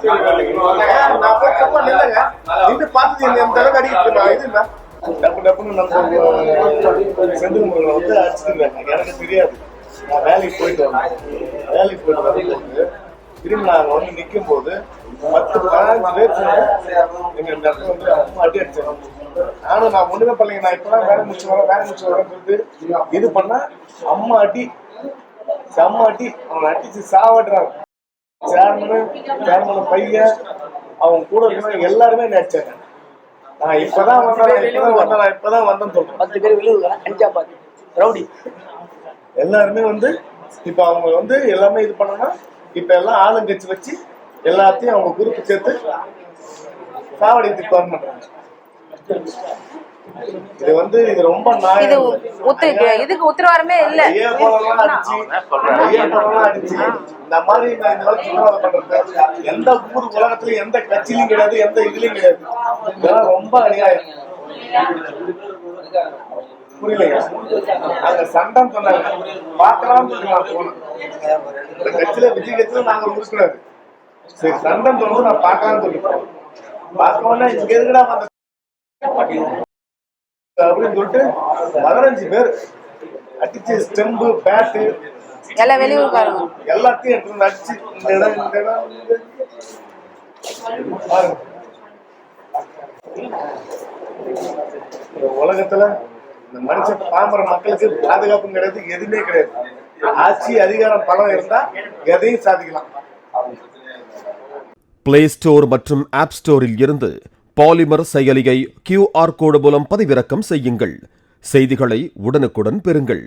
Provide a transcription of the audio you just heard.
எனக்கு தெரியாது. நான் வேலைக்கு போயிட்டு வந்தேன். வேலைக்கு போயிட்டு வரும்போது திரும்பி நாங்க வந்து நிக்கும் போது 10-15 பேர் எங்க இந்த இடத்துல வந்து அம்மா அடி அடிச்சாங்க. நானும் நான் ஒண்ணுமே பண்ணலைங்க. நான் இப்பதான் வேலை முடிச்சு வரேன்னு சொல்லிட்டு இது பண்ணா அம்மா அடி செம்ம அடி. அவனை அடிச்சு சாவடுறாங்க. சேர்மன் பையன் அவங்க கூட இருக்கிற எல்லாருமே நினைச்சாங்க. நான் இப்பதான் வந்தேன்னு சொல்றேன். 10 பேர் விழுவுங்க ரவுடி எல்லாருமே வந்து இப்ப அவங்க வந்து எல்லாமே இது பண்ணனா இப்ப எல்லாம் ஆளுங்கட்சி வச்சு எல்லாத்தையும் அவங்க குரூப் சேர்த்து சாவடித்துக்கு பண்றாங்க. இது வந்து இது ரொம்ப இதுக்கு உத்தரவாதமே இல்ல. அடிச்சு இந்த மாதிரி பண்றது எந்த ஊர் உலகத்திலயும் எந்த கட்சியிலும் கிடையாது, எந்த இதுலயும் கிடையாது. இதெல்லாம் ரொம்ப அநியாயம். புரியலையா? அங்க சண்டம் சொன்னாங்க பாக்கலாம்னு சொல்லி நான் போனேன். இந்த கட்சியில விஜய் கட்சியில நாங்க உறுப்பினர். சரி சண்டம் சொன்னது நான் பாக்கலாம்னு சொல்லி போனேன். பார்க்கணும்னா இங்க இருக்குடா அப்படின்னு சொல்லிட்டு 15 பேர் அடிச்சு ஸ்டெம்பு பேட்டு எல்லாம் வெளியூர்காரங்க எல்லாத்தையும் எடுத்து அடிச்சு இந்த இடம் பாருங்க. உலகத்துல இந்த மனுஷன் பாமர மக்களுக்கு பாதுகாப்பும் கிடையாது, எதுவுமே கிடையாது. ஆட்சி அதிகாரம் பலம் இருந்தா எதையும் சாதிக்கலாம். பிளே ஸ்டோர் மற்றும் ஆப் ஸ்டோரில் இருந்து பாலிமர் செயலியை QR கோடு மூலம் பதிவிறக்கம் செய்யுங்கள். செய்திகளை உடனுக்குடன் பெறுங்கள்.